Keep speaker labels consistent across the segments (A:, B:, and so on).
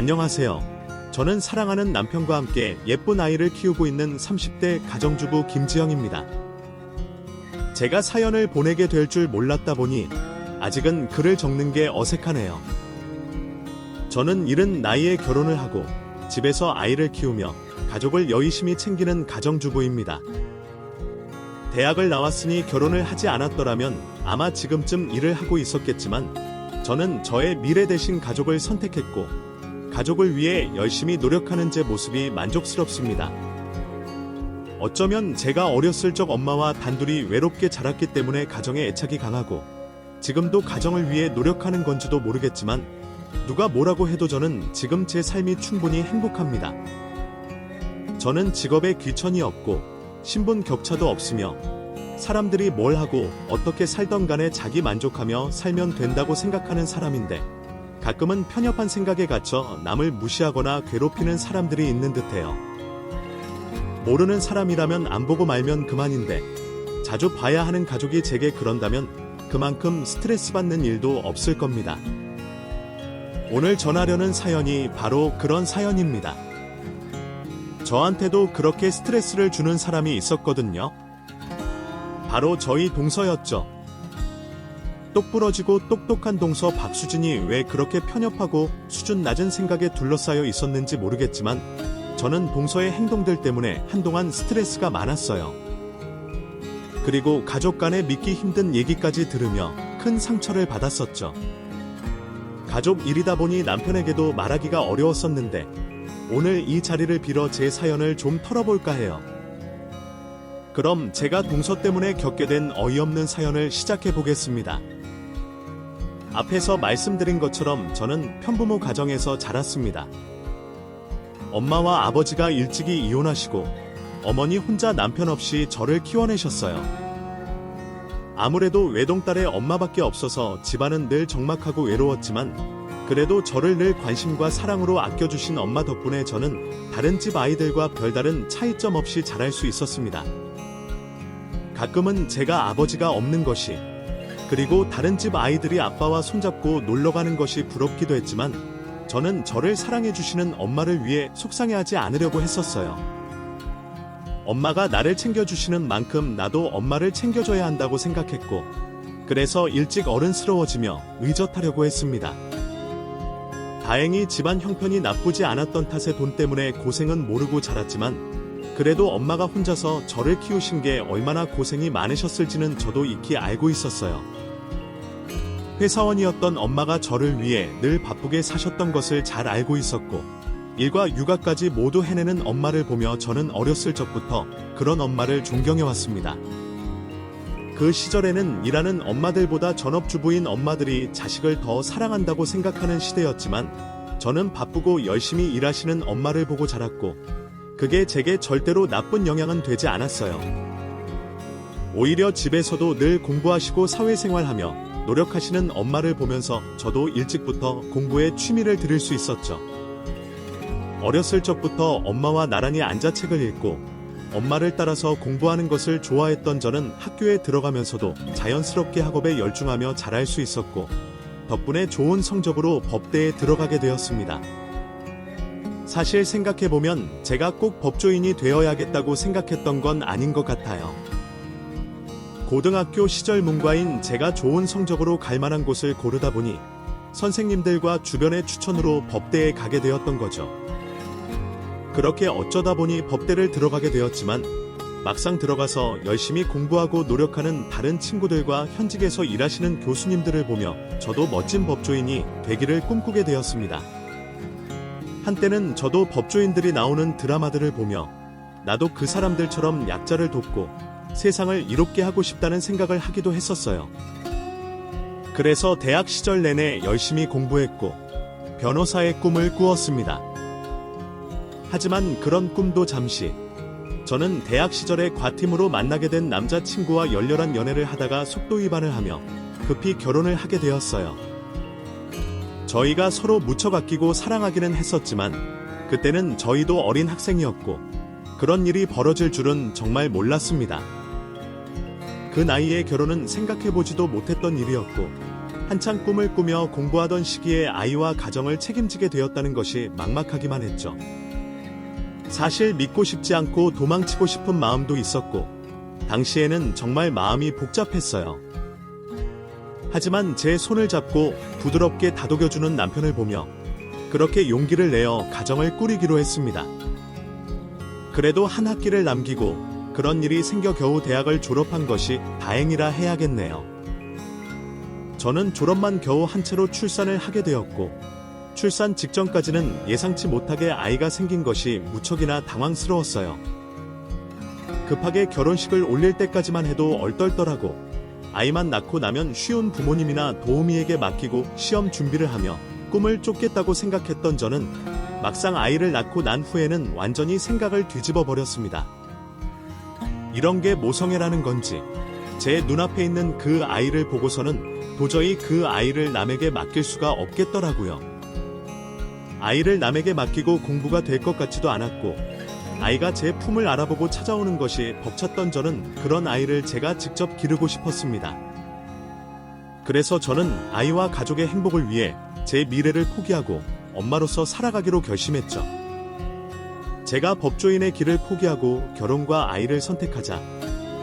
A: 안녕하세요. 저는 사랑하는 남편과 함께 예쁜 아이를 키우고 있는 30대 가정주부 김지영입니다. 제가 사연을 보내게 될 줄 몰랐다 보니 아직은 글을 적는 게 어색하네요. 저는 이른 나이에 결혼을 하고 집에서 아이를 키우며 가족을 여의심히 챙기는 가정주부입니다. 대학을 나왔으니 결혼을 하지 않았더라면 아마 지금쯤 일을 하고 있었겠지만 저는 저의 미래 대신 가족을 선택했고 가족을 위해 열심히 노력하는 제 모습이 만족스럽습니다. 어쩌면 제가 어렸을 적 엄마와 단둘이 외롭게 자랐기 때문에 가정에 애착이 강하고 지금도 가정을 위해 노력하는 건지도 모르겠지만 누가 뭐라고 해도 저는 지금 제 삶이 충분히 행복합니다. 저는 직업에 귀천이 없고 신분 격차도 없으며 사람들이 뭘 하고 어떻게 살던 간에 자기 만족하며 살면 된다고 생각하는 사람인데 가끔은 편협한 생각에 갇혀 남을 무시하거나 괴롭히는 사람들이 있는 듯해요. 모르는 사람이라면 안 보고 말면 그만인데 자주 봐야 하는 가족이 제게 그런다면 그만큼 스트레스 받는 일도 없을 겁니다. 오늘 전하려는 사연이 바로 그런 사연입니다. 저한테도 그렇게 스트레스를 주는 사람이 있었거든요. 바로 저희 동서였죠. 똑부러지고 똑똑한 동서 박수진이 왜 그렇게 편협하고 수준 낮은 생각에 둘러싸여 있었는지 모르겠지만 저는 동서의 행동들 때문에 한동안 스트레스가 많았어요. 그리고 가족 간에 믿기 힘든 얘기까지 들으며 큰 상처를 받았었죠. 가족 일이다 보니 남편에게도 말하기가 어려웠었는데 오늘 이 자리를 빌어 제 사연을 좀 털어볼까 해요. 그럼 제가 동서 때문에 겪게 된 어이없는 사연을 시작해 보겠습니다. 앞에서 말씀드린 것처럼 저는 편부모 가정에서 자랐습니다. 엄마와 아버지가 일찍이 이혼하시고 어머니 혼자 남편 없이 저를 키워내셨어요. 아무래도 외동딸의 엄마밖에 없어서 집안은 늘 적막하고 외로웠지만 그래도 저를 늘 관심과 사랑으로 아껴주신 엄마 덕분에 저는 다른 집 아이들과 별다른 차이점 없이 자랄 수 있었습니다. 가끔은 제가 아버지가 없는 것이 그리고 다른 집 아이들이 아빠와 손잡고 놀러가는 것이 부럽기도 했지만 저는 저를 사랑해주시는 엄마를 위해 속상해하지 않으려고 했었어요. 엄마가 나를 챙겨주시는 만큼 나도 엄마를 챙겨줘야 한다고 생각했고 그래서 일찍 어른스러워지며 의젓하려고 했습니다. 다행히 집안 형편이 나쁘지 않았던 탓에 돈 때문에 고생은 모르고 자랐지만 그래도 엄마가 혼자서 저를 키우신 게 얼마나 고생이 많으셨을지는 저도 익히 알고 있었어요. 회사원이었던 엄마가 저를 위해 늘 바쁘게 사셨던 것을 잘 알고 있었고 일과 육아까지 모두 해내는 엄마를 보며 저는 어렸을 적부터 그런 엄마를 존경해왔습니다. 그 시절에는 일하는 엄마들보다 전업주부인 엄마들이 자식을 더 사랑한다고 생각하는 시대였지만 저는 바쁘고 열심히 일하시는 엄마를 보고 자랐고 그게 제게 절대로 나쁜 영향은 되지 않았어요. 오히려 집에서도 늘 공부하시고 사회생활하며 노력하시는 엄마를 보면서 저도 일찍부터 공부에 취미를 들일 수 있었죠. 어렸을 적부터 엄마와 나란히 앉아 책을 읽고 엄마를 따라서 공부하는 것을 좋아했던 저는 학교에 들어가면서도 자연스럽게 학업에 열중하며 잘할 수 있었고 덕분에 좋은 성적으로 법대에 들어가게 되었습니다. 사실 생각해보면 제가 꼭 법조인이 되어야겠다고 생각했던 건 아닌 것 같아요. 고등학교 시절 문과인 제가 좋은 성적으로 갈 만한 곳을 고르다 보니 선생님들과 주변의 추천으로 법대에 가게 되었던 거죠. 그렇게 어쩌다 보니 법대를 들어가게 되었지만 막상 들어가서 열심히 공부하고 노력하는 다른 친구들과 현직에서 일하시는 교수님들을 보며 저도 멋진 법조인이 되기를 꿈꾸게 되었습니다. 한때는 저도 법조인들이 나오는 드라마들을 보며 나도 그 사람들처럼 약자를 돕고 세상을 이롭게 하고 싶다는 생각을 하기도 했었어요. 그래서 대학 시절 내내 열심히 공부했고 변호사의 꿈을 꾸었습니다. 하지만 그런 꿈도 잠시 저는 대학 시절에 과팀으로 만나게 된 남자친구와 열렬한 연애를 하다가 속도 위반을 하며 급히 결혼을 하게 되었어요. 저희가 서로 무척 아끼고 사랑하기는 했었지만 그때는 저희도 어린 학생이었고 그런 일이 벌어질 줄은 정말 몰랐습니다. 그 나이에 결혼은 생각해보지도 못했던 일이었고 한창 꿈을 꾸며 공부하던 시기에 아이와 가정을 책임지게 되었다는 것이 막막하기만 했죠. 사실 믿고 싶지 않고 도망치고 싶은 마음도 있었고, 당시에는 정말 마음이 복잡했어요. 하지만 제 손을 잡고 부드럽게 다독여주는 남편을 보며 그렇게 용기를 내어 가정을 꾸리기로 했습니다. 그래도 한 학기를 남기고 그런 일이 생겨 겨우 대학을 졸업한 것이 다행이라 해야겠네요. 저는 졸업만 겨우 한 채로 출산을 하게 되었고, 출산 직전까지는 예상치 못하게 아이가 생긴 것이 무척이나 당황스러웠어요. 급하게 결혼식을 올릴 때까지만 해도 얼떨떨하고, 아이만 낳고 나면 쉬운 부모님이나 도우미에게 맡기고 시험 준비를 하며 꿈을 쫓겠다고 생각했던 저는 막상 아이를 낳고 난 후에는 완전히 생각을 뒤집어 버렸습니다. 이런 게 모성애라는 건지, 제 눈앞에 있는 그 아이를 보고서는 도저히 그 아이를 남에게 맡길 수가 없겠더라고요. 아이를 남에게 맡기고 공부가 될 것 같지도 않았고, 아이가 제 품을 알아보고 찾아오는 것이 벅찼던 저는 그런 아이를 제가 직접 기르고 싶었습니다. 그래서 저는 아이와 가족의 행복을 위해 제 미래를 포기하고 엄마로서 살아가기로 결심했죠. 제가 법조인의 길을 포기하고 결혼과 아이를 선택하자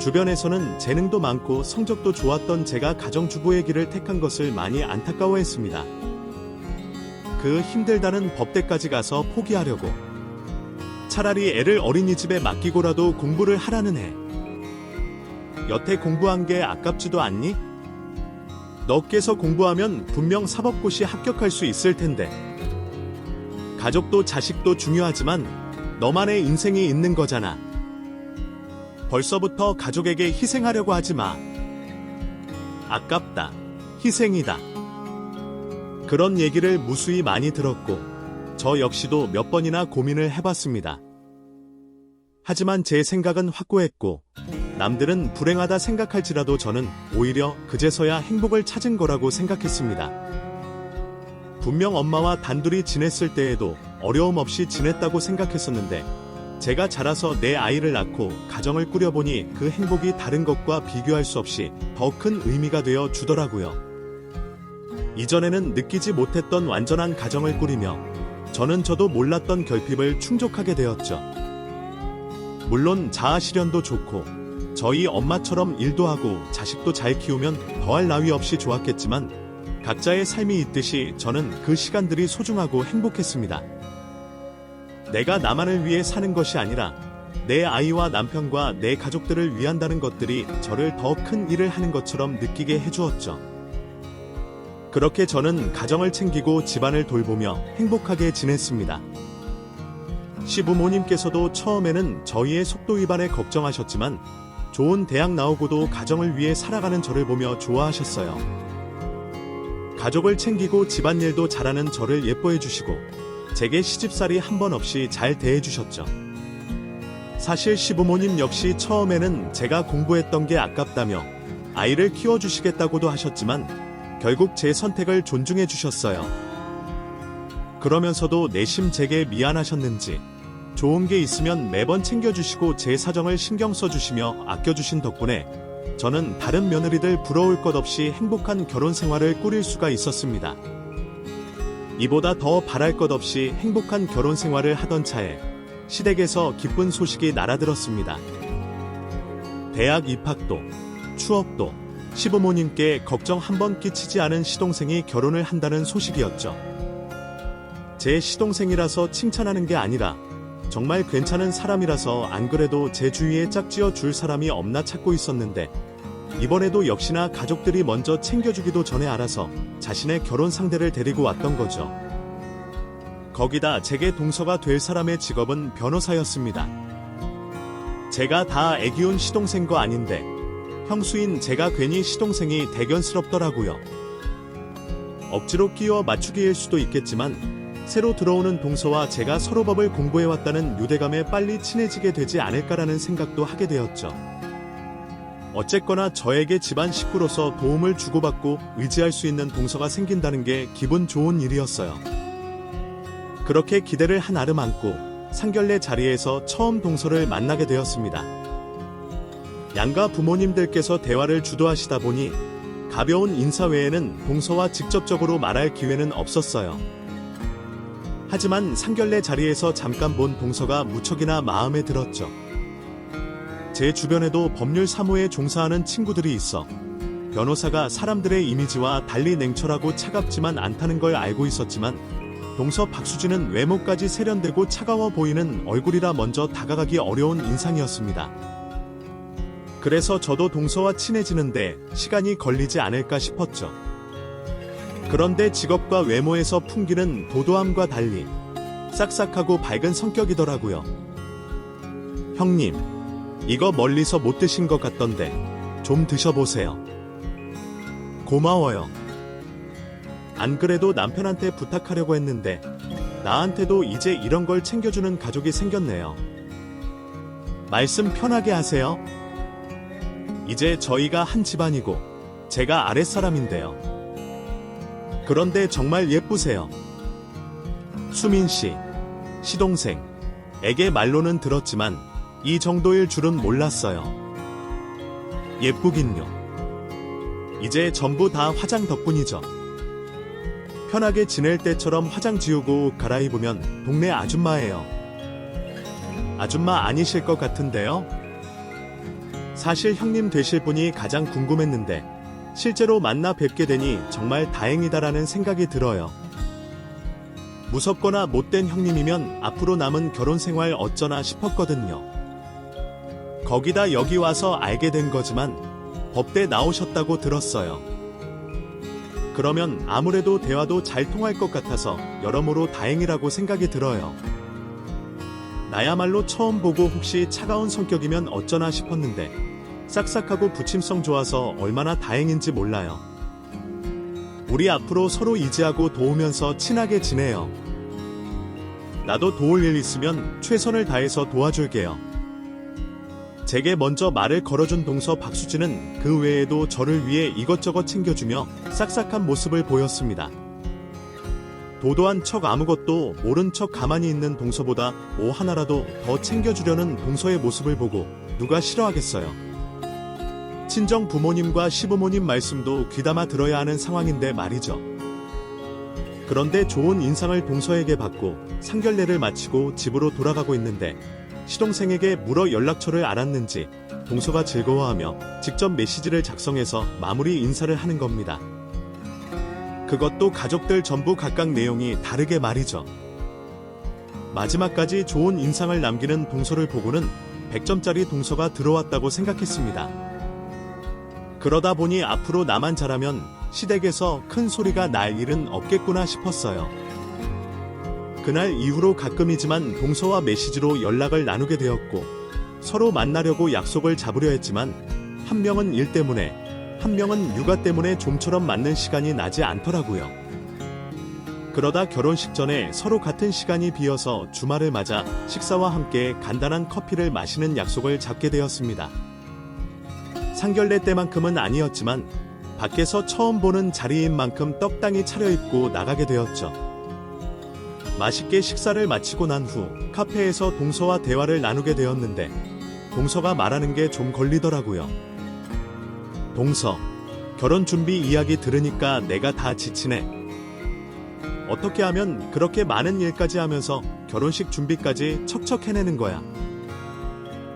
A: 주변에서는 재능도 많고 성적도 좋았던 제가 가정주부의 길을 택한 것을 많이 안타까워했습니다. 그 힘들다는 법대까지 가서 포기하려고. 차라리 애를 어린이집에 맡기고라도 공부를 하라는 애. 여태 공부한 게 아깝지도 않니? 너께서 공부하면 분명 사법고시 합격할 수 있을 텐데. 가족도 자식도 중요하지만 너만의 인생이 있는 거잖아. 벌써부터 가족에게 희생하려고 하지 마. 아깝다. 희생이다. 그런 얘기를 무수히 많이 들었고, 저 역시도 몇 번이나 고민을 해봤습니다. 하지만 제 생각은 확고했고, 남들은 불행하다 생각할지라도 저는 오히려 그제서야 행복을 찾은 거라고 생각했습니다. 분명 엄마와 단둘이 지냈을 때에도 어려움 없이 지냈다고 생각했었는데, 제가 자라서 내 아이를 낳고 가정을 꾸려보니 그 행복이 다른 것과 비교할 수 없이 더 큰 의미가 되어 주더라고요. 이전에는 느끼지 못했던 완전한 가정을 꾸리며 저는 저도 몰랐던 결핍을 충족하게 되었죠. 물론 자아실현도 좋고 저희 엄마처럼 일도 하고 자식도 잘 키우면 더할 나위 없이 좋았겠지만, 각자의 삶이 있듯이 저는 그 시간들이 소중하고 행복했습니다. 내가 나만을 위해 사는 것이 아니라 내 아이와 남편과 내 가족들을 위한다는 것들이 저를 더 큰 일을 하는 것처럼 느끼게 해주었죠. 그렇게 저는 가정을 챙기고 집안을 돌보며 행복하게 지냈습니다. 시부모님께서도 처음에는 저희의 속도 위반에 걱정하셨지만, 좋은 대학 나오고도 가정을 위해 살아가는 저를 보며 좋아하셨어요. 가족을 챙기고 집안일도 잘하는 저를 예뻐해 주시고 제게 시집살이 한 번 없이 잘 대해 주셨죠. 사실 시부모님 역시 처음에는 제가 공부했던 게 아깝다며 아이를 키워주시겠다고도 하셨지만 결국 제 선택을 존중해 주셨어요. 그러면서도 내심 제게 미안하셨는지 좋은 게 있으면 매번 챙겨주시고 제 사정을 신경 써주시며 아껴주신 덕분에 저는 다른 며느리들 부러울 것 없이 행복한 결혼 생활을 꾸릴 수가 있었습니다. 이보다 더 바랄 것 없이 행복한 결혼 생활을 하던 차에 시댁에서 기쁜 소식이 날아들었습니다. 대학 입학도, 추억도, 시부모님께 걱정 한 번 끼치지 않은 시동생이 결혼을 한다는 소식이었죠. 제 시동생이라서 칭찬하는 게 아니라 정말 괜찮은 사람이라서 안 그래도 제 주위에 짝지어 줄 사람이 없나 찾고 있었는데, 이번에도 역시나 가족들이 먼저 챙겨주기도 전에 알아서 자신의 결혼 상대를 데리고 왔던 거죠. 거기다 제게 동서가 될 사람의 직업은 변호사였습니다. 제가 다 애기운 시동생 거 아닌데 형수인 제가 괜히 시동생이 대견스럽더라고요. 억지로 끼워 맞추기일 수도 있겠지만 새로 들어오는 동서와 제가 서로 법을 공부해왔다는 유대감에 빨리 친해지게 되지 않을까라는 생각도 하게 되었죠. 어쨌거나 저에게 집안 식구로서 도움을 주고받고 의지할 수 있는 동서가 생긴다는 게 기분 좋은 일이었어요. 그렇게 기대를 한 알음 안고 상견례 자리에서 처음 동서를 만나게 되었습니다. 양가 부모님들께서 대화를 주도하시다 보니 가벼운 인사 외에는 동서와 직접적으로 말할 기회는 없었어요. 하지만 상견례 자리에서 잠깐 본 동서가 무척이나 마음에 들었죠. 제 주변에도 법률 사무에 종사하는 친구들이 있어 변호사가 사람들의 이미지와 달리 냉철하고 차갑지만 않다는 걸 알고 있었지만 동서 박수진은 외모까지 세련되고 차가워 보이는 얼굴이라 먼저 다가가기 어려운 인상이었습니다. 그래서 저도 동서와 친해지는데 시간이 걸리지 않을까 싶었죠. 그런데 직업과 외모에서 풍기는 도도함과 달리 싹싹하고 밝은 성격이더라고요. 형님, 이거 멀리서 못 드신 것 같던데 좀 드셔보세요. 고마워요. 안 그래도 남편한테 부탁하려고 했는데 나한테도 이제 이런 걸 챙겨주는 가족이 생겼네요. 말씀 편하게 하세요. 이제 저희가 한 집안이고 제가 아랫사람인데요. 그런데 정말 예쁘세요. 수민 씨, 시동생에게 말로는 들었지만 이 정도일 줄은 몰랐어요. 예쁘긴요. 이제 전부 다 화장 덕분이죠. 편하게 지낼 때처럼 화장 지우고 갈아입으면 동네 아줌마예요. 아줌마 아니실 것 같은데요? 사실 형님 되실 분이 가장 궁금했는데 실제로 만나 뵙게 되니 정말 다행이다라는 생각이 들어요. 무섭거나 못된 형님이면 앞으로 남은 결혼 생활 어쩌나 싶었거든요. 거기다 여기 와서 알게 된 거지만 법대 나오셨다고 들었어요. 그러면 아무래도 대화도 잘 통할 것 같아서 여러모로 다행이라고 생각이 들어요. 나야말로 처음 보고 혹시 차가운 성격이면 어쩌나 싶었는데 싹싹하고 부침성 좋아서 얼마나 다행인지 몰라요. 우리 앞으로 서로 이해하고 도우면서 친하게 지내요. 나도 도울 일 있으면 최선을 다해서 도와줄게요. 제게 먼저 말을 걸어준 동서 박수진은 그 외에도 저를 위해 이것저것 챙겨주며 싹싹한 모습을 보였습니다. 도도한 척 아무것도 모른 척 가만히 있는 동서보다 뭐 하나라도 더 챙겨주려는 동서의 모습을 보고 누가 싫어하겠어요. 친정 부모님과 시부모님 말씀도 귀담아 들어야 하는 상황인데 말이죠. 그런데 좋은 인상을 동서에게 받고 상견례를 마치고 집으로 돌아가고 있는데 시동생에게 물어 연락처를 알았는지 동서가 즐거워하며 직접 메시지를 작성해서 마무리 인사를 하는 겁니다. 그것도 가족들 전부 각각 내용이 다르게 말이죠. 마지막까지 좋은 인상을 남기는 동서를 보고는 100점짜리 동서가 들어왔다고 생각했습니다. 그러다 보니 앞으로 나만 잘하면 시댁에서 큰 소리가 날 일은 없겠구나 싶었어요. 그날 이후로 가끔이지만 동서와 메시지로 연락을 나누게 되었고 서로 만나려고 약속을 잡으려 했지만 한 명은 일 때문에 한 명은 육아 때문에 좀처럼 맞는 시간이 나지 않더라고요. 그러다 결혼식 전에 서로 같은 시간이 비어서 주말을 맞아 식사와 함께 간단한 커피를 마시는 약속을 잡게 되었습니다. 상견례 때만큼은 아니었지만 밖에서 처음 보는 자리인 만큼 떡당이 차려입고 나가게 되었죠. 맛있게 식사를 마치고 난 후 카페에서 동서와 대화를 나누게 되었는데 동서가 말하는 게 좀 걸리더라고요. 동서, 결혼 준비 이야기 들으니까 내가 다 지치네. 어떻게 하면 그렇게 많은 일까지 하면서 결혼식 준비까지 척척 해내는 거야.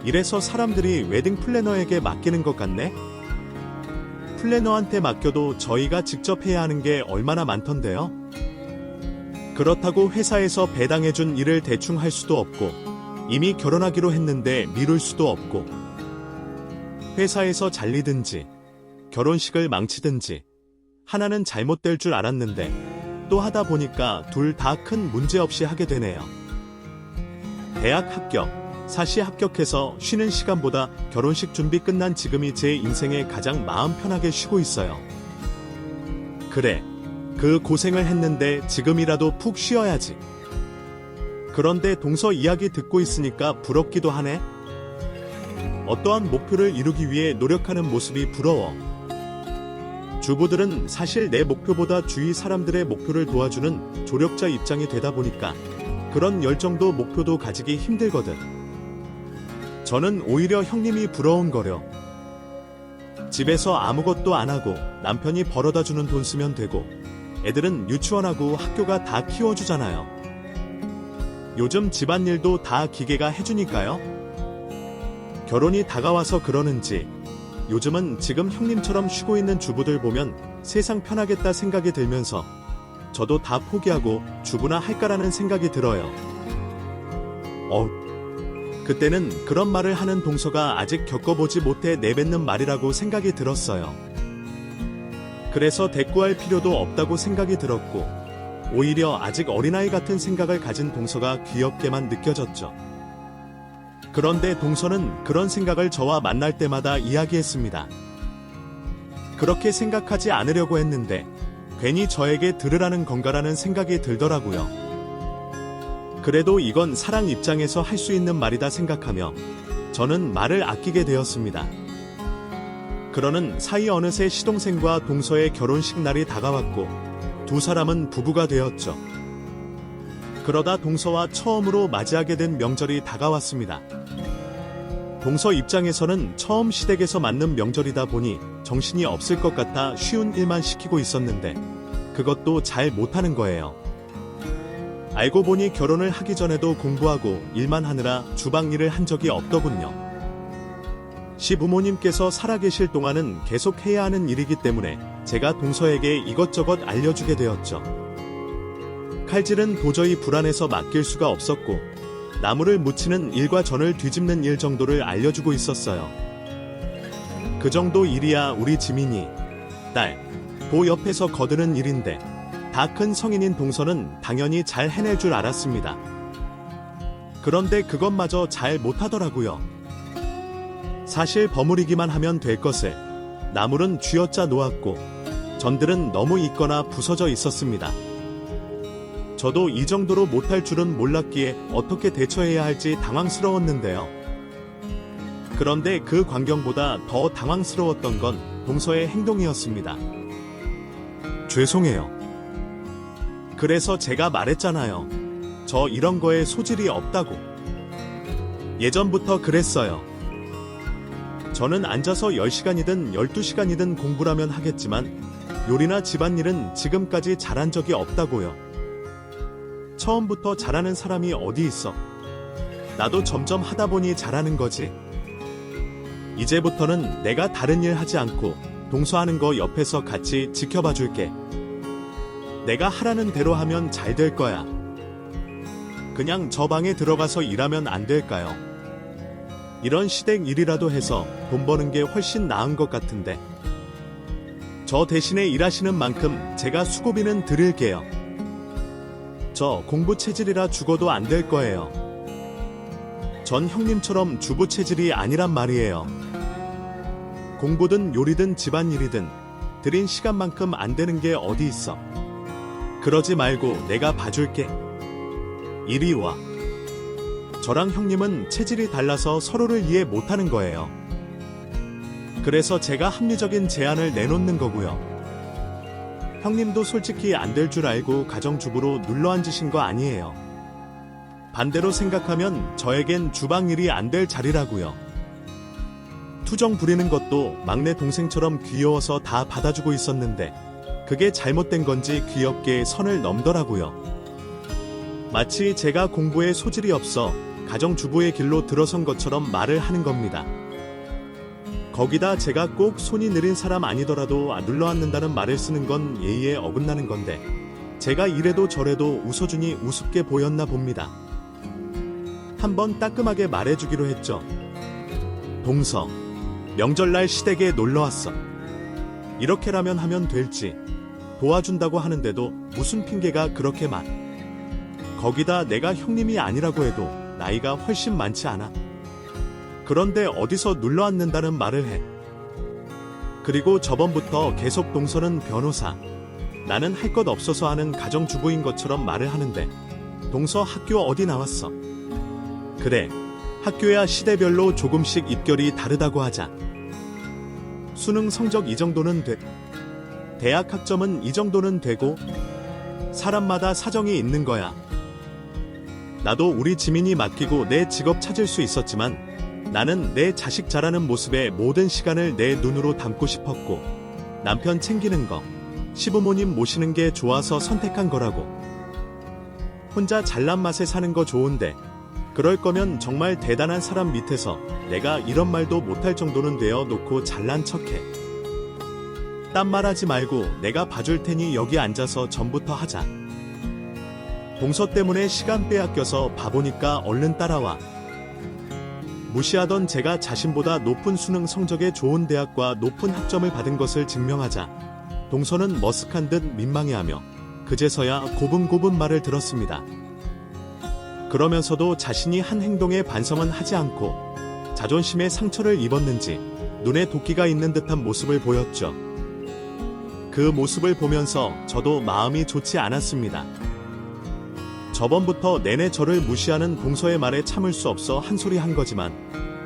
A: 이래서 사람들이 웨딩 플래너에게 맡기는 것 같네? 플래너한테 맡겨도 저희가 직접 해야 하는 게 얼마나 많던데요? 그렇다고 회사에서 배당해준 일을 대충 할 수도 없고 이미 결혼하기로 했는데 미룰 수도 없고 회사에서 잘리든지 결혼식을 망치든지 하나는 잘못될 줄 알았는데 또 하다 보니까 둘 다 큰 문제 없이 하게 되네요. 대학 합격, 사시 합격해서 쉬는 시간보다 결혼식 준비 끝난 지금이 제 인생에 가장 마음 편하게 쉬고 있어요. 그래, 그 고생을 했는데 지금이라도 푹 쉬어야지. 그런데 동서 이야기 듣고 있으니까 부럽기도 하네. 어떠한 목표를 이루기 위해 노력하는 모습이 부러워. 주부들은 사실 내 목표보다 주위 사람들의 목표를 도와주는 조력자 입장이 되다 보니까 그런 열정도 목표도 가지기 힘들거든. 저는 오히려 형님이 부러운 거려. 집에서 아무것도 안 하고 남편이 벌어다 주는 돈 쓰면 되고 애들은 유치원하고 학교가 다 키워주잖아요. 요즘 집안일도 다 기계가 해주니까요. 결혼이 다가와서 그러는지 요즘은 지금 형님처럼 쉬고 있는 주부들 보면 세상 편하겠다 생각이 들면서 저도 다 포기하고 주부나 할까라는 생각이 들어요. 그때는 그런 말을 하는 동서가 아직 겪어보지 못해 내뱉는 말이라고 생각이 들었어요. 그래서 대꾸할 필요도 없다고 생각이 들었고 오히려 아직 어린아이 같은 생각을 가진 동서가 귀엽게만 느껴졌죠. 그런데 동서는 그런 생각을 저와 만날 때마다 이야기했습니다. 그렇게 생각하지 않으려고 했는데 괜히 저에게 들으라는 건가라는 생각이 들더라고요. 그래도 이건 사랑 입장에서 할 수 있는 말이다 생각하며 저는 말을 아끼게 되었습니다. 그러는 사이 어느새 시동생과 동서의 결혼식 날이 다가왔고 두 사람은 부부가 되었죠. 그러다 동서와 처음으로 맞이하게 된 명절이 다가왔습니다. 동서 입장에서는 처음 시댁에서 맞는 명절이다 보니 정신이 없을 것 같아 쉬운 일만 시키고 있었는데 그것도 잘 못하는 거예요. 알고 보니 결혼을 하기 전에도 공부하고 일만 하느라 주방 일을 한 적이 없더군요. 시부모님께서 살아계실 동안은 계속 해야 하는 일이기 때문에 제가 동서에게 이것저것 알려주게 되었죠. 칼질은 도저히 불안해서 맡길 수가 없었고 나무를 묻히는 일과 전을 뒤집는 일 정도를 알려주고 있었어요. 그 정도 일이야 우리 지민이 딸, 도 옆에서 거드는 일인데 다 큰 성인인 동서는 당연히 잘 해낼 줄 알았습니다. 그런데 그것마저 잘 못하더라고요. 사실 버무리기만 하면 될 것을 나물은 쥐어짜 놓았고 전들은 너무 익거나 부서져 있었습니다. 저도 이 정도로 못할 줄은 몰랐기에 어떻게 대처해야 할지 당황스러웠는데요. 그런데 그 광경보다 더 당황스러웠던 건 동서의 행동이었습니다. 죄송해요. 그래서 제가 말했잖아요. 저 이런 거에 소질이 없다고. 예전부터 그랬어요. 저는 앉아서 10시간이든 12시간이든 공부라면 하겠지만 요리나 집안일은 지금까지 잘한 적이 없다고요. 처음부터 잘하는 사람이 어디 있어. 나도 점점 하다 보니 잘하는 거지. 이제부터는 내가 다른 일 하지 않고 동서하는 거 옆에서 같이 지켜봐 줄게. 내가 하라는 대로 하면 잘 될 거야. 그냥 저 방에 들어가서 일하면 안 될까요? 이런 시댁 일이라도 해서 돈 버는 게 훨씬 나은 것 같은데. 저 대신에 일하시는 만큼 제가 수고비는 드릴게요. 저 공부 체질이라 죽어도 안 될 거예요. 전 형님처럼 주부 체질이 아니란 말이에요. 공부든 요리든 집안일이든 들인 시간만큼 안 되는 게 어디 있어. 그러지 말고 내가 봐줄게. 이리 와. 저랑 형님은 체질이 달라서 서로를 이해 못하는 거예요. 그래서 제가 합리적인 제안을 내놓는 거고요. 형님도 솔직히 안 될 줄 알고 가정주부로 눌러앉으신 거 아니에요. 반대로 생각하면 저에겐 주방일이 안 될 자리라고요. 투정 부리는 것도 막내 동생처럼 귀여워서 다 받아주고 있었는데 그게 잘못된 건지 귀엽게 선을 넘더라고요. 마치 제가 공부에 소질이 없어 가정주부의 길로 들어선 것처럼 말을 하는 겁니다. 거기다 제가 꼭 손이 느린 사람 아니더라도 눌러앉는다는 말을 쓰는 건 예의에 어긋나는 건데 제가 이래도 저래도 웃어주니 우습게 보였나 봅니다. 한번 따끔하게 말해주기로 했죠. 동서, 명절날 시댁에 놀러왔어. 이렇게라면 하면 될지. 도와준다고 하는데도 무슨 핑계가 그렇게 많. 거기다 내가 형님이 아니라고 해도 나이가 훨씬 많지 않아. 그런데 어디서 눌러앉는다는 말을 해. 그리고 저번부터 계속 동서는 변호사, 나는 할 것 없어서 하는 가정주부인 것처럼 말을 하는데 동서 학교 어디 나왔어? 그래, 학교야 시대별로 조금씩 입결이 다르다고 하자. 수능 성적 이 정도는 돼. 대학 학점은 이 정도는 되고 사람마다 사정이 있는 거야. 나도 우리 지민이 맡기고 내 직업 찾을 수 있었지만 나는 내 자식 자라는 모습에 모든 시간을 내 눈으로 담고 싶었고, 남편 챙기는 거, 시부모님 모시는 게 좋아서 선택한 거라고. 혼자 잘난 맛에 사는 거 좋은데, 그럴 거면 정말 대단한 사람 밑에서 내가 이런 말도 못할 정도는 되어 놓고 잘난 척해. 딴 말하지 말고 내가 봐줄 테니 여기 앉아서 전부터 하자. 동서 때문에 시간 빼앗겨서 바보니까 얼른 따라와. 무시하던 제가 자신보다 높은 수능 성적에 좋은 대학과 높은 학점을 받은 것을 증명하자 동서는 머쓱한 듯 민망해하며 그제서야 고분고분 말을 들었습니다. 그러면서도 자신이 한 행동에 반성은 하지 않고 자존심에 상처를 입었는지 눈에 도끼가 있는 듯한 모습을 보였죠. 그 모습을 보면서 저도 마음이 좋지 않았습니다. 저번부터 내내 저를 무시하는 동서의 말에 참을 수 없어 한 소리 한 거지만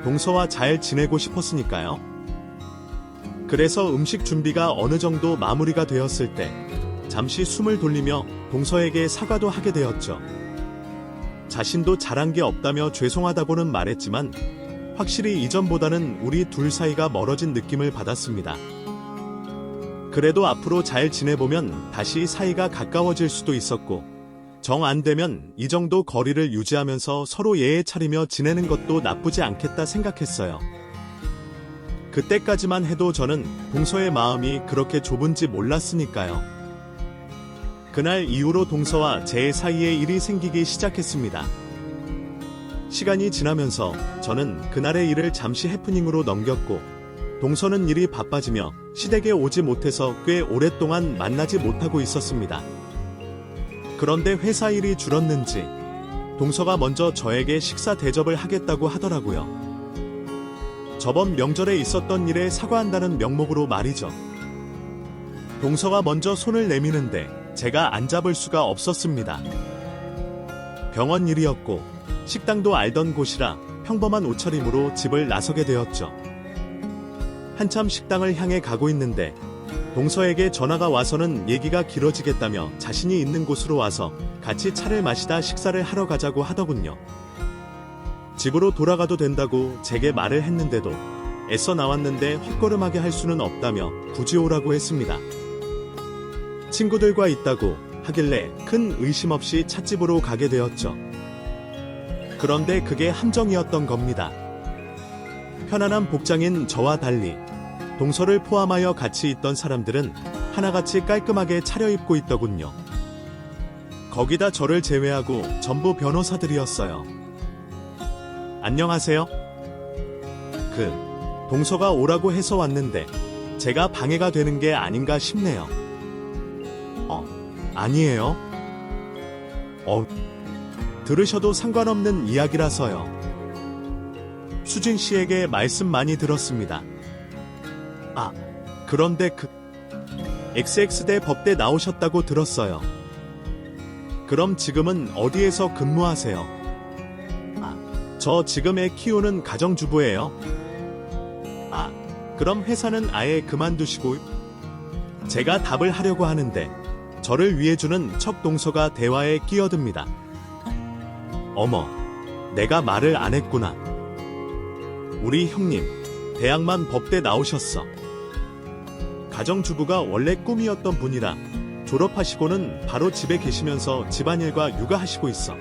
A: 동서와 잘 지내고 싶었으니까요. 그래서 음식 준비가 어느 정도 마무리가 되었을 때 잠시 숨을 돌리며 동서에게 사과도 하게 되었죠. 자신도 잘한 게 없다며 죄송하다고는 말했지만 확실히 이전보다는 우리 둘 사이가 멀어진 느낌을 받았습니다. 그래도 앞으로 잘 지내보면 다시 사이가 가까워질 수도 있었고 정 안 되면 이 정도 거리를 유지하면서 서로 예의 차리며 지내는 것도 나쁘지 않겠다 생각했어요. 그때까지만 해도 저는 동서의 마음이 그렇게 좁은지 몰랐으니까요. 그날 이후로 동서와 제 사이에 일이 생기기 시작했습니다. 시간이 지나면서 저는 그날의 일을 잠시 해프닝으로 넘겼고 동서는 일이 바빠지며 시댁에 오지 못해서 꽤 오랫동안 만나지 못하고 있었습니다. 그런데 회사 일이 줄었는지 동서가 먼저 저에게 식사 대접을 하겠다고 하더라고요. 저번 명절에 있었던 일에 사과한다는 명목으로 말이죠. 동서가 먼저 손을 내미는데 제가 안 잡을 수가 없었습니다. 병원 일이었고 식당도 알던 곳이라 평범한 옷차림으로 집을 나서게 되었죠. 한참 식당을 향해 가고 있는데 동서에게 전화가 와서는 얘기가 길어지겠다며 자신이 있는 곳으로 와서 같이 차를 마시다 식사를 하러 가자고 하더군요. 집으로 돌아가도 된다고 제게 말을 했는데도 애써 나왔는데 헛걸음하게 할 수는 없다며 굳이 오라고 했습니다. 친구들과 있다고 하길래 큰 의심 없이 찻집으로 가게 되었죠. 그런데 그게 함정이었던 겁니다. 편안한 복장인 저와 달리 동서를 포함하여 같이 있던 사람들은 하나같이 깔끔하게 차려입고 있더군요. 거기다 저를 제외하고 전부 변호사들이었어요. 안녕하세요. 동서가 오라고 해서 왔는데 제가 방해가 되는 게 아닌가 싶네요. 아니에요. 들으셔도 상관없는 이야기라서요. 수진 씨에게 말씀 많이 들었습니다. 그런데 XX대 법대 나오셨다고 들었어요. 그럼 지금은 어디에서 근무하세요? 저 지금 애 키우는 가정주부예요. 그럼 회사는 아예 그만두시고? 제가 답을 하려고 하는데 저를 위해주는 척 동서가 대화에 끼어듭니다. 어머, 내가 말을 안 했구나. 우리 형님, 대학만 법대 나오셨어. 가정주부가 원래 꿈이었던 분이라 졸업하시고는 바로 집에 계시면서 집안일과 육아하시고 있어.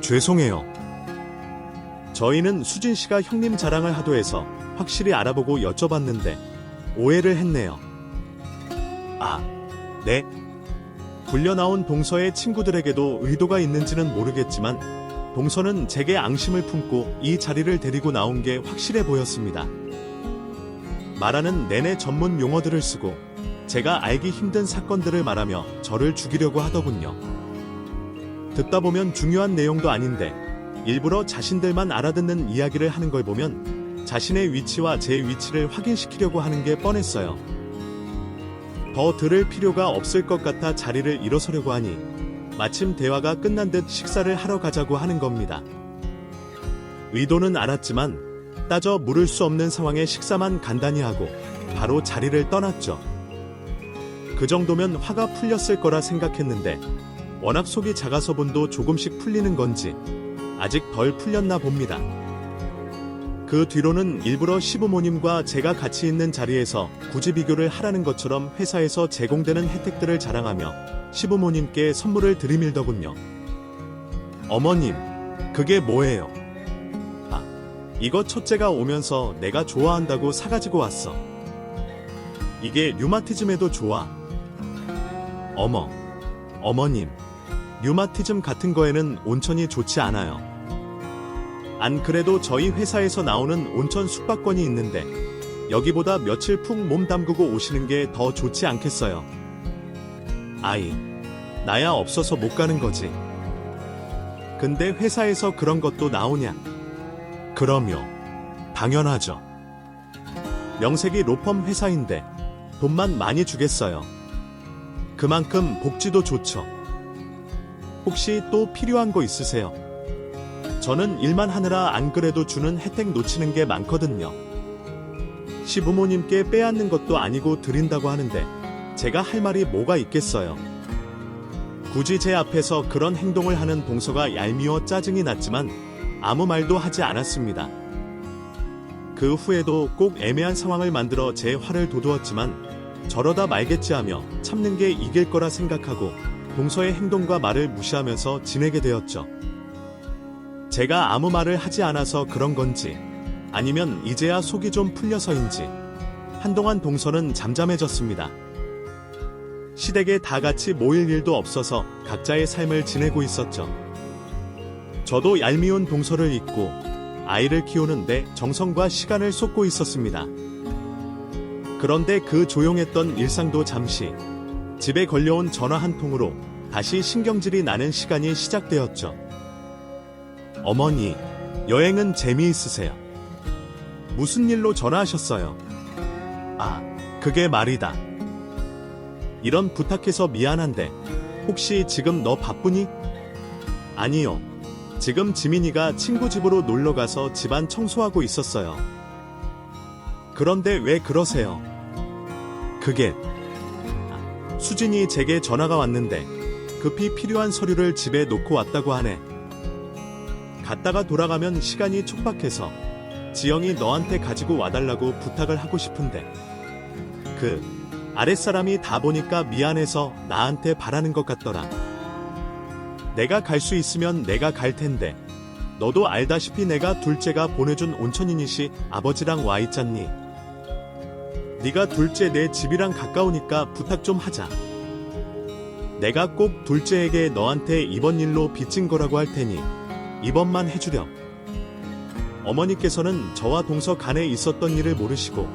A: 죄송해요. 저희는 수진 씨가 형님 자랑을 하도 해서 확실히 알아보고 여쭤봤는데 오해를 했네요. 네. 불려나온 동서의 친구들에게도 의도가 있는지는 모르겠지만 동서는 제게 앙심을 품고 이 자리를 데리고 나온 게 확실해 보였습니다. 말하는 내내 전문 용어들을 쓰고 제가 알기 힘든 사건들을 말하며 저를 죽이려고 하더군요. 듣다 보면 중요한 내용도 아닌데 일부러 자신들만 알아듣는 이야기를 하는 걸 보면 자신의 위치와 제 위치를 확인시키려고 하는 게 뻔했어요. 더 들을 필요가 없을 것 같아 자리를 일어서려고 하니 마침 대화가 끝난 듯 식사를 하러 가자고 하는 겁니다. 의도는 알았지만 따져 물을 수 없는 상황에 식사만 간단히 하고 바로 자리를 떠났죠. 그 정도면 화가 풀렸을 거라 생각했는데 워낙 속이 작아서 분도 조금씩 풀리는 건지 아직 덜 풀렸나 봅니다. 그 뒤로는 일부러 시부모님과 제가 같이 있는 자리에서 굳이 비교를 하라는 것처럼 회사에서 제공되는 혜택들을 자랑하며 시부모님께 선물을 들이밀더군요. 어머님, 그게 뭐예요? 아, 이거 첫째가 오면서 내가 좋아한다고 사가지고 왔어. 이게 류마티즘에도 좋아. 어머님, 류마티즘 같은 거에는 온천이 좋지 않아요. 안 그래도 저희 회사에서 나오는 온천 숙박권이 있는데 여기보다 며칠 푹 몸 담그고 오시는 게 더 좋지 않겠어요? 아이, 나야 없어서 못 가는 거지. 근데 회사에서 그런 것도 나오냐? 그럼요. 당연하죠. 명색이 로펌 회사인데 돈만 많이 주겠어요. 그만큼 복지도 좋죠. 혹시 또 필요한 거 있으세요? 저는 일만 하느라 안 그래도 주는 혜택 놓치는 게 많거든요. 시부모님께 빼앗는 것도 아니고 드린다고 하는데 제가 할 말이 뭐가 있겠어요. 굳이 제 앞에서 그런 행동을 하는 동서가 얄미워 짜증이 났지만 아무 말도 하지 않았습니다. 그 후에도 꼭 애매한 상황을 만들어 제 화를 돋우었지만 저러다 말겠지 하며 참는 게 이길 거라 생각하고 동서의 행동과 말을 무시하면서 지내게 되었죠. 제가 아무 말을 하지 않아서 그런 건지 아니면 이제야 속이 좀 풀려서인지 한동안 동서는 잠잠해졌습니다. 시댁에 다 같이 모일 일도 없어서 각자의 삶을 지내고 있었죠. 저도 얄미운 동서를 잊고 아이를 키우는데 정성과 시간을 쏟고 있었습니다. 그런데 그 조용했던 일상도 잠시 집에 걸려온 전화 한 통으로 다시 신경질이 나는 시간이 시작되었죠. 어머니, 여행은 재미있으세요? 무슨 일로 전화하셨어요? 아, 그게 말이다. 이런 부탁해서 미안한데 혹시 지금 너 바쁘니? 아니요. 지금 지민이가 친구 집으로 놀러가서 집안 청소하고 있었어요. 그런데 왜 그러세요? 그게 수진이 제게 전화가 왔는데 급히 필요한 서류를 집에 놓고 왔다고 하네. 갔다가 돌아가면 시간이 촉박해서 지영이 너한테 가지고 와달라고 부탁을 하고 싶은데 아랫사람이 다 보니까 미안해서 나한테 바라는 것 같더라. 내가 갈 수 있으면 내가 갈 텐데 너도 알다시피 내가 둘째가 보내준 온천이니시 아버지랑 와 있잖니. 네가 둘째 내 집이랑 가까우니까 부탁 좀 하자. 내가 꼭 둘째에게 너한테 이번 일로 빚진 거라고 할 테니 이번만 해주렴. 어머니께서는 저와 동서 간에 있었던 일을 모르시고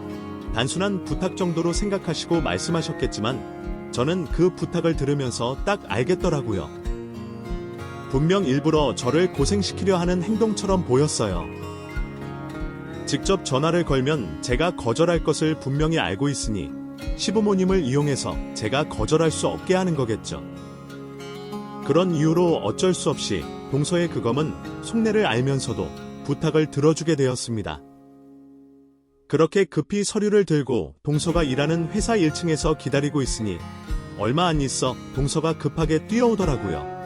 A: 단순한 부탁 정도로 생각하시고 말씀하셨겠지만 저는 그 부탁을 들으면서 딱 알겠더라고요. 분명 일부러 저를 고생시키려 하는 행동처럼 보였어요. 직접 전화를 걸면 제가 거절할 것을 분명히 알고 있으니 시부모님을 이용해서 제가 거절할 수 없게 하는 거겠죠. 그런 이유로 어쩔 수 없이 동서의 그검은 속내를 알면서도 부탁을 들어주게 되었습니다. 그렇게 급히 서류를 들고 동서가 일하는 회사 1층에서 기다리고 있으니 얼마 안 있어 동서가 급하게 뛰어오더라고요.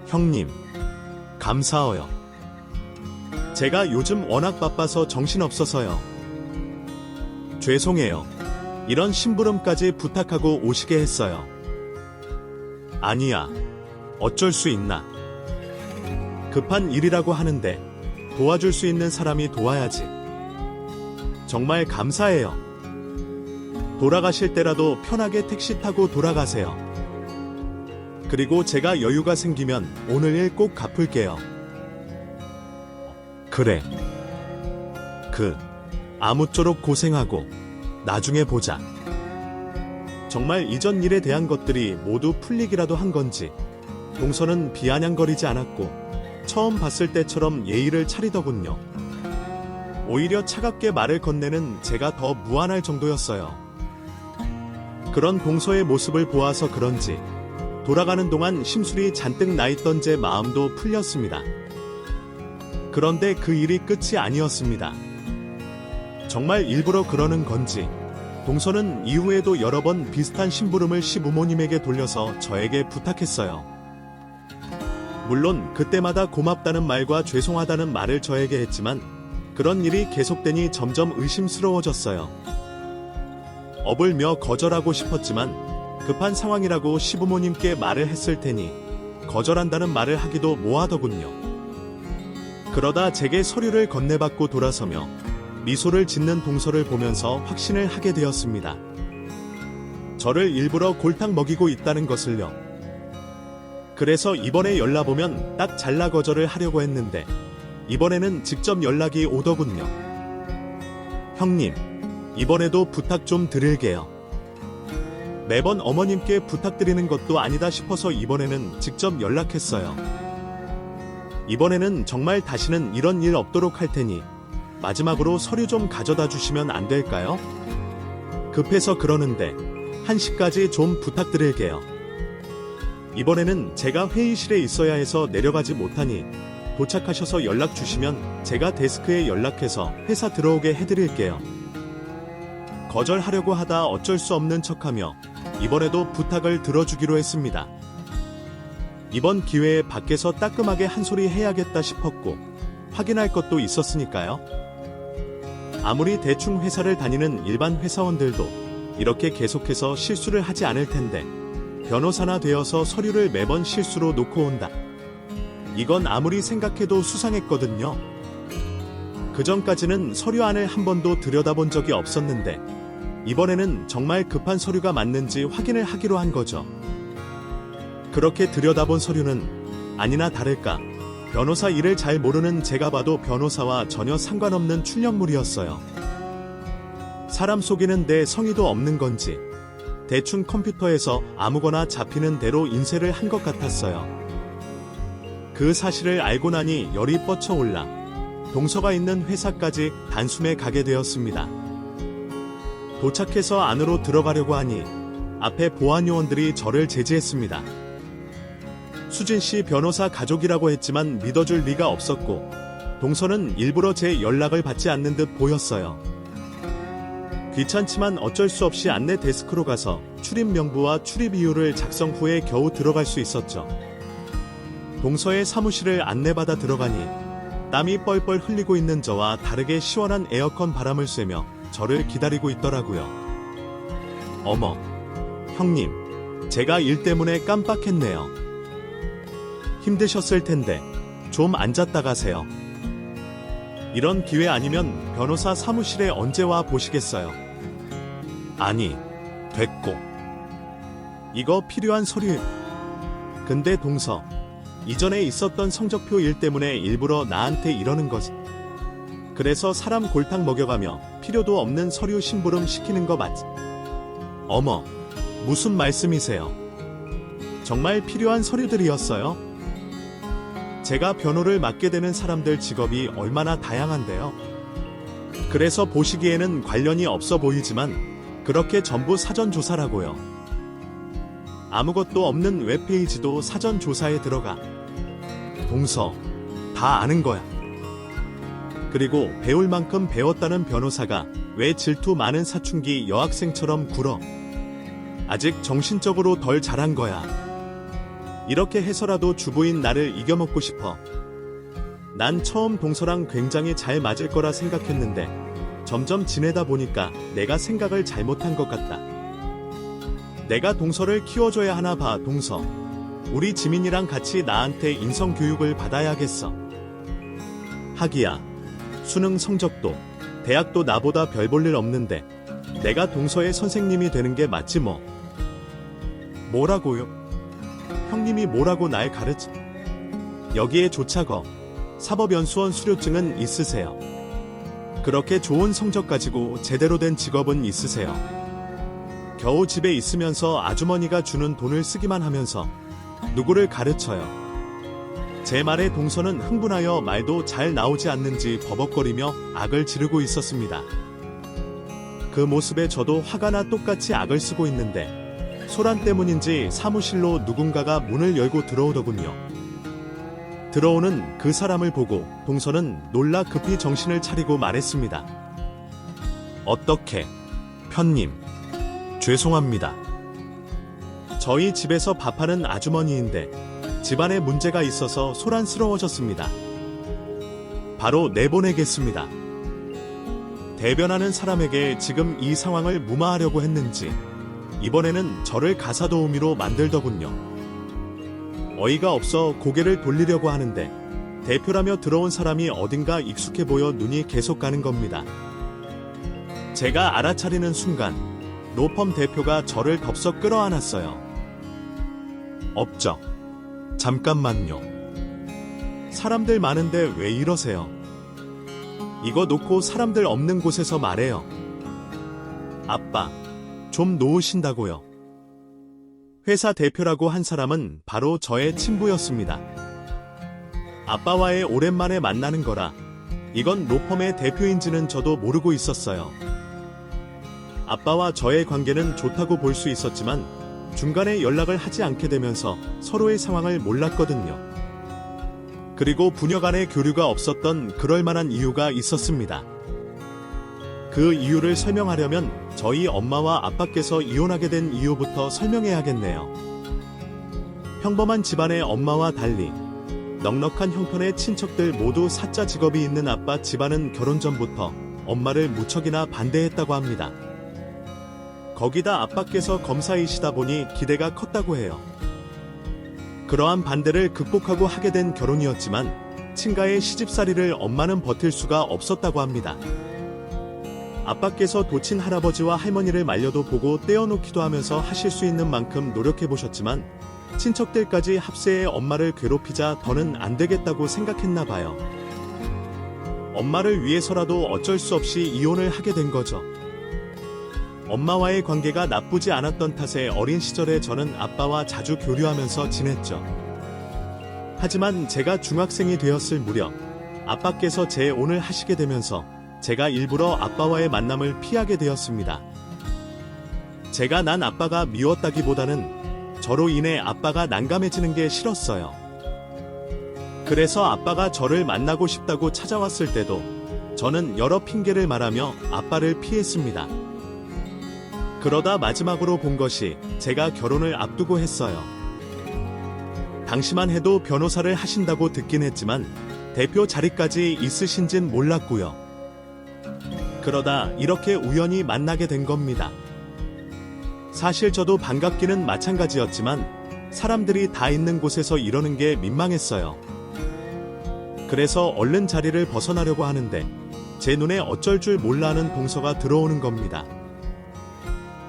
A: 형님, 감사해요. 제가 요즘 워낙 바빠서 정신없어서요. 죄송해요. 이런 심부름까지 부탁하고 오시게 했어요. 아니야. 어쩔 수 있나. 급한 일이라고 하는데 도와줄 수 있는 사람이 도와야지. 정말 감사해요. 돌아가실 때라도 편하게 택시 타고 돌아가세요. 그리고 제가 여유가 생기면 오늘 일 꼭 갚을게요. 그래. 아무쪼록 고생하고 나중에 보자. 정말 이전 일에 대한 것들이 모두 풀리기라도 한 건지 동서는 비아냥거리지 않았고 처음 봤을 때처럼 예의를 차리더군요. 오히려 차갑게 말을 건네는 제가 더 무안할 정도였어요. 그런 동서의 모습을 보아서 그런지 돌아가는 동안 심술이 잔뜩 나있던 제 마음도 풀렸습니다. 그런데 그 일이 끝이 아니었습니다. 정말 일부러 그러는 건지 동서는 이후에도 여러 번 비슷한 심부름을 시부모님에게 돌려서 저에게 부탁했어요. 물론 그때마다 고맙다는 말과 죄송하다는 말을 저에게 했지만 그런 일이 계속되니 점점 의심스러워졌어요. 업을 며 거절하고 싶었지만 급한 상황이라고 시부모님께 말을 했을 테니 거절한다는 말을 하기도 뭐하더군요. 그러다 제게 서류를 건네받고 돌아서며 미소를 짓는 동서를 보면서 확신을 하게 되었습니다. 저를 일부러 골탕 먹이고 있다는 것을요. 그래서 이번에 연락보면 딱 잘라 거절을 하려고 했는데 이번에는 직접 연락이 오더군요. 형님, 이번에도 부탁 좀 드릴게요. 매번 어머님께 부탁드리는 것도 아니다 싶어서 이번에는 직접 연락했어요. 이번에는 정말 다시는 이런 일 없도록 할 테니 마지막으로 서류 좀 가져다 주시면 안 될까요? 급해서 그러는데 1시까지 좀 부탁드릴게요. 이번에는 제가 회의실에 있어야 해서 내려가지 못하니 도착하셔서 연락 주시면 제가 데스크에 연락해서 회사 들어오게 해드릴게요. 거절하려고 하다 어쩔 수 없는 척하며 이번에도 부탁을 들어주기로 했습니다. 이번 기회에 밖에서 따끔하게 한 소리 해야겠다 싶었고 확인할 것도 있었으니까요. 아무리 대충 회사를 다니는 일반 회사원들도 이렇게 계속해서 실수를 하지 않을 텐데 변호사나 되어서 서류를 매번 실수로 놓고 온다. 이건 아무리 생각해도 수상했거든요. 그전까지는 서류안을 한 번도 들여다본 적이 없었는데 이번에는 정말 급한 서류가 맞는지 확인을 하기로 한 거죠. 그렇게 들여다본 서류는 아니나 다를까 변호사 일을 잘 모르는 제가 봐도 변호사와 전혀 상관없는 출력물이었어요. 사람 속이는데 성의도 없는 건지 대충 컴퓨터에서 아무거나 잡히는 대로 인쇄를 한 것 같았어요. 그 사실을 알고 나니 열이 뻗쳐올라 동서가 있는 회사까지 단숨에 가게 되었습니다. 도착해서 안으로 들어가려고 하니 앞에 보안요원들이 저를 제지했습니다. 수진 씨 변호사 가족이라고 했지만 믿어줄 리가 없었고 동서는 일부러 제 연락을 받지 않는 듯 보였어요. 귀찮지만 어쩔 수 없이 안내 데스크로 가서 출입 명부와 출입 이유를 작성 후에 겨우 들어갈 수 있었죠. 동서의 사무실을 안내받아 들어가니 땀이 뻘뻘 흘리고 있는 저와 다르게 시원한 에어컨 바람을 쐬며 저를 기다리고 있더라고요. 어머, 형님, 제가 일 때문에 깜빡했네요. 힘드셨을 텐데 좀 앉았다 가세요. 이런 기회 아니면 변호사 사무실에 언제 와 보시겠어요? 아니, 됐고. 이거 필요한 서류. 근데 동서, 이전에 있었던 성적표 일 때문에 일부러 나한테 이러는 거지. 그래서 사람 골탕 먹여가며 필요도 없는 서류 심부름 시키는 거 맞지? 어머, 무슨 말씀이세요? 정말 필요한 서류들이었어요? 제가 변호를 맡게 되는 사람들 직업이 얼마나 다양한데요. 그래서 보시기에는 관련이 없어 보이지만 그렇게 전부 사전조사라고요. 아무것도 없는 웹페이지도 사전조사에 들어가. 동서, 다 아는 거야. 그리고 배울 만큼 배웠다는 변호사가 왜 질투 많은 사춘기 여학생처럼 굴어? 아직 정신적으로 덜 자란 거야. 이렇게 해서라도 주부인 나를 이겨먹고 싶어. 난 처음 동서랑 굉장히 잘 맞을 거라 생각했는데 점점 지내다 보니까 내가 생각을 잘못한 것 같다. 내가 동서를 키워줘야 하나 봐. 동서, 우리 지민이랑 같이 나한테 인성교육을 받아야겠어. 하기야, 수능 성적도 대학도 나보다 별 볼 일 없는데 내가 동서의 선생님이 되는 게 맞지 뭐. 뭐라고요? 형님이 뭐라고 날 가르쳐? 여기에 조차거 사법연수원 수료증은 있으세요. 그렇게 좋은 성적 가지고 제대로 된 직업은 있으세요. 겨우 집에 있으면서 아주머니가 주는 돈을 쓰기만 하면서 누구를 가르쳐요. 제 말에 동서는 흥분하여 말도 잘 나오지 않는지 버벅거리며 악을 지르고 있었습니다. 그 모습에 저도 화가 나 똑같이 악을 쓰고 있는데 소란 때문인지 사무실로 누군가가 문을 열고 들어오더군요. 들어오는 그 사람을 보고 동서는 놀라 급히 정신을 차리고 말했습니다. 어떻게, 편님, 죄송합니다. 저희 집에서 밥하는 아주머니인데 집안에 문제가 있어서 소란스러워졌습니다. 바로 내보내겠습니다. 대변하는 사람에게 지금 이 상황을 무마하려고 했는지 이번에는 저를 가사도우미로 만들더군요. 어이가 없어 고개를 돌리려고 하는데 대표라며 들어온 사람이 어딘가 익숙해 보여 눈이 계속 가는 겁니다. 제가 알아차리는 순간 로펌 대표가 저를 덥석 끌어안았어요. 업적. 잠깐만요. 사람들 많은데 왜 이러세요? 이거 놓고 사람들 없는 곳에서 말해요. 아빠, 좀 놓으신다고요. 회사 대표라고 한 사람은 바로 저의 친부였습니다. 아빠와의 오랜만에 만나는 거라 이건 로펌의 대표인지는 저도 모르고 있었어요. 아빠와 저의 관계는 좋다고 볼 수 있었지만 중간에 연락을 하지 않게 되면서 서로의 상황을 몰랐거든요. 그리고 부녀 간의 교류가 없었던 그럴 만한 이유가 있었습니다. 그 이유를 설명하려면 저희 엄마와 아빠께서 이혼하게 된 이유부터 설명해야겠네요. 평범한 집안의 엄마와 달리 넉넉한 형편의 친척들 모두 사자 직업이 있는 아빠 집안은 결혼 전부터 엄마를 무척이나 반대했다고 합니다. 거기다 아빠께서 검사이시다 보니 기대가 컸다고 해요. 그러한 반대를 극복하고 하게 된 결혼이었지만 친가의 시집살이를 엄마는 버틸 수가 없었다고 합니다. 아빠께서 도친 할아버지와 할머니를 말려도 보고 떼어놓기도 하면서 하실 수 있는 만큼 노력해보셨지만 친척들까지 합세해 엄마를 괴롭히자 더는 안 되겠다고 생각했나 봐요. 엄마를 위해서라도 어쩔 수 없이 이혼을 하게 된 거죠. 엄마와의 관계가 나쁘지 않았던 탓에 어린 시절에 저는 아빠와 자주 교류하면서 지냈죠. 하지만 제가 중학생이 되었을 무렵 아빠께서 재혼을 하시게 되면서 제가 일부러 아빠와의 만남을 피하게 되었습니다. 제가 난 아빠가 미웠다기보다는 저로 인해 아빠가 난감해지는 게 싫었어요. 그래서 아빠가 저를 만나고 싶다고 찾아왔을 때도 저는 여러 핑계를 말하며 아빠를 피했습니다. 그러다 마지막으로 본 것이 제가 결혼을 앞두고 했어요. 당시만 해도 변호사를 하신다고 듣긴 했지만 대표 자리까지 있으신진 몰랐고요. 그러다 이렇게 우연히 만나게 된 겁니다. 사실 저도 반갑기는 마찬가지였지만 사람들이 다 있는 곳에서 이러는 게 민망했어요. 그래서 얼른 자리를 벗어나려고 하는데 제 눈에 어쩔 줄 몰라 하는 동서가 들어오는 겁니다.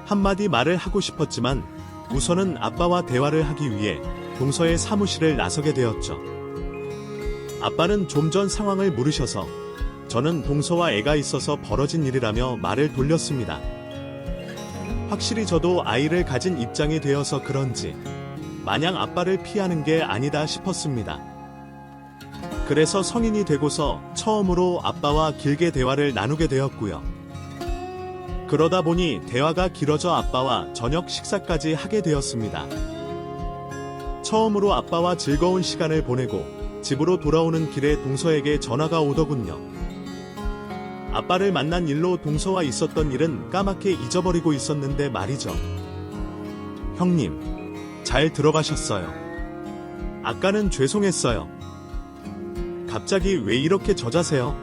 A: 한마디 말을 하고 싶었지만 우선은 아빠와 대화를 하기 위해 동서의 사무실을 나서게 되었죠. 아빠는 좀 전 상황을 물으셔서 저는 동서와 애가 있어서 벌어진 일이라며 말을 돌렸습니다. 확실히 저도 아이를 가진 입장이 되어서 그런지 마냥 아빠를 피하는 게 아니다 싶었습니다. 그래서 성인이 되고서 처음으로 아빠와 길게 대화를 나누게 되었고요. 그러다 보니 대화가 길어져 아빠와 저녁 식사까지 하게 되었습니다. 처음으로 아빠와 즐거운 시간을 보내고 집으로 돌아오는 길에 동서에게 전화가 오더군요. 아빠를 만난 일로 동서와 있었던 일은 까맣게 잊어버리고 있었는데 말이죠. 형님, 잘 들어가셨어요. 아까는 죄송했어요. 갑자기 왜 이렇게 저자세요?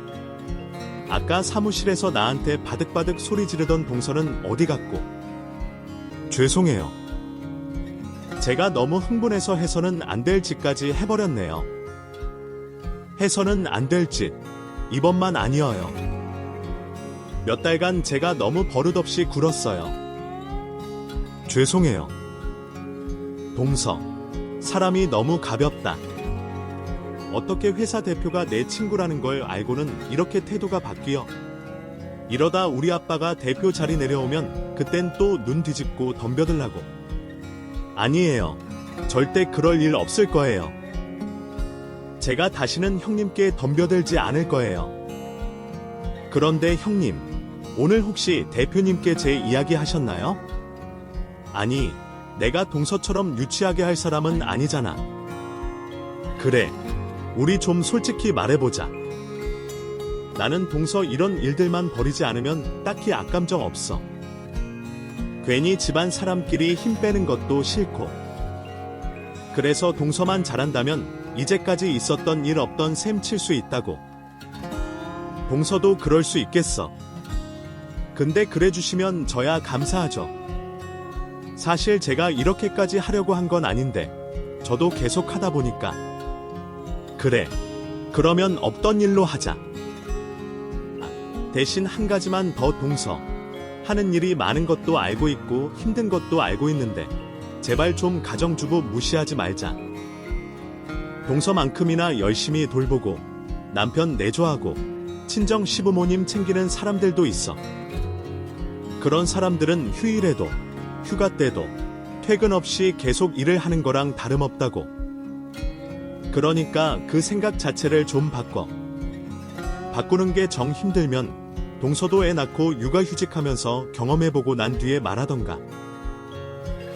A: 아까 사무실에서 나한테 바득바득 소리 지르던 동서는 어디 갔고? 죄송해요. 제가 너무 흥분해서 해서는 안 될 짓까지 해버렸네요. 해서는 안 될 짓, 이번만 아니어요. 몇 달간 제가 너무 버릇없이 굴었어요. 죄송해요. 동서, 사람이 너무 가볍다. 어떻게 회사 대표가 내 친구라는 걸 알고는 이렇게 태도가 바뀌어? 이러다 우리 아빠가 대표 자리 내려오면 그땐 또 눈 뒤집고 덤벼들라고. 아니에요. 절대 그럴 일 없을 거예요. 제가 다시는 형님께 덤벼들지 않을 거예요. 그런데 형님, 오늘 혹시 대표님께 제 이야기 하셨나요? 아니, 내가 동서처럼 유치하게 할 사람은 아니잖아. 그래. 우리 좀 솔직히 말해보자. 나는 동서 이런 일들만 벌이지 않으면 딱히 악감정 없어. 괜히 집안 사람끼리 힘 빼는 것도 싫고. 그래서 동서만 잘한다면 이제까지 있었던 일 없던 셈 칠 수 있다고. 동서도 그럴 수 있겠어. 근데 그래 주시면 저야 감사하죠. 사실 제가 이렇게까지 하려고 한 건 아닌데 저도 계속 하다 보니까 그래, 그러면 없던 일로 하자. 대신 한 가지만 더 동서. 하는 일이 많은 것도 알고 있고 힘든 것도 알고 있는데 제발 좀 가정주부 무시하지 말자. 동서만큼이나 열심히 돌보고 남편 내조하고 친정 시부모님 챙기는 사람들도 있어. 그런 사람들은 휴일에도 휴가 때도 퇴근 없이 계속 일을 하는 거랑 다름없다고. 그러니까 그 생각 자체를 좀 바꿔. 바꾸는 게 정 힘들면 동서도 애 낳고 육아휴직하면서 경험해보고 난 뒤에 말하던가.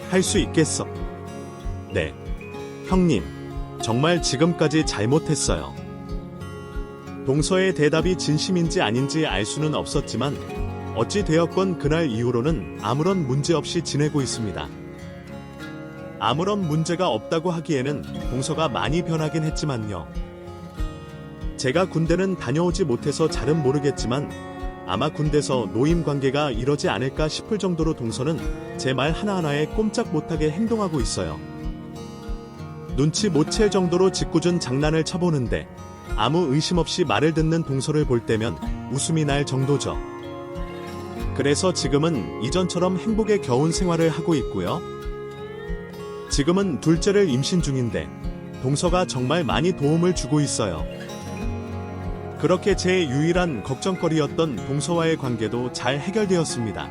A: 할 수 있겠어. 네. 형님, 정말 지금까지 잘못했어요. 동서의 대답이 진심인지 아닌지 알 수는 없었지만 어찌 되었건 그날 이후로는 아무런 문제 없이 지내고 있습니다. 아무런 문제가 없다고 하기에는 동서가 많이 변하긴 했지만요. 제가 군대는 다녀오지 못해서 잘은 모르겠지만 아마 군대서 노임 관계가 이러지 않을까 싶을 정도로 동서는 제 말 하나하나에 꼼짝 못하게 행동하고 있어요. 눈치 못 챌 정도로 짓궂은 장난을 쳐보는데 아무 의심 없이 말을 듣는 동서를 볼 때면 웃음이 날 정도죠. 그래서 지금은 이전처럼 행복에 겨운 생활을 하고 있고요. 지금은 둘째를 임신 중인데 동서가 정말 많이 도움을 주고 있어요. 그렇게 제 유일한 걱정거리였던 동서와의 관계도 잘 해결되었습니다.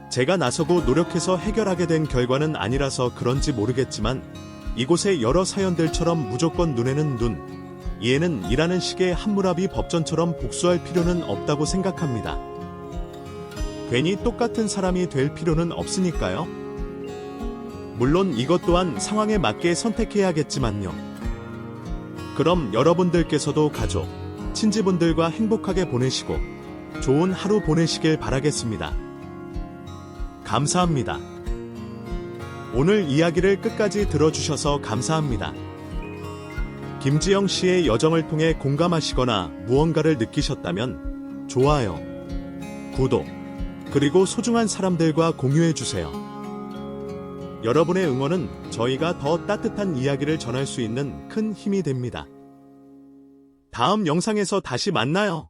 A: 제가 나서고 노력해서 해결하게 된 결과는 아니라서 그런지 모르겠지만 이곳의 여러 사연들처럼 무조건 눈에는 눈, 이에는 이라는 식의 함무라비 법전처럼 복수할 필요는 없다고 생각합니다. 괜히 똑같은 사람이 될 필요는 없으니까요. 물론 이것 또한 상황에 맞게 선택해야겠지만요. 그럼 여러분들께서도 가족, 친지분들과 행복하게 보내시고 좋은 하루 보내시길 바라겠습니다. 감사합니다. 오늘 이야기를 끝까지 들어주셔서 감사합니다. 김지영 씨의 여정을 통해 공감하시거나 무언가를 느끼셨다면 좋아요, 구독, 그리고 소중한 사람들과 공유해주세요. 여러분의 응원은 저희가 더 따뜻한 이야기를 전할 수 있는 큰 힘이 됩니다. 다음 영상에서 다시 만나요.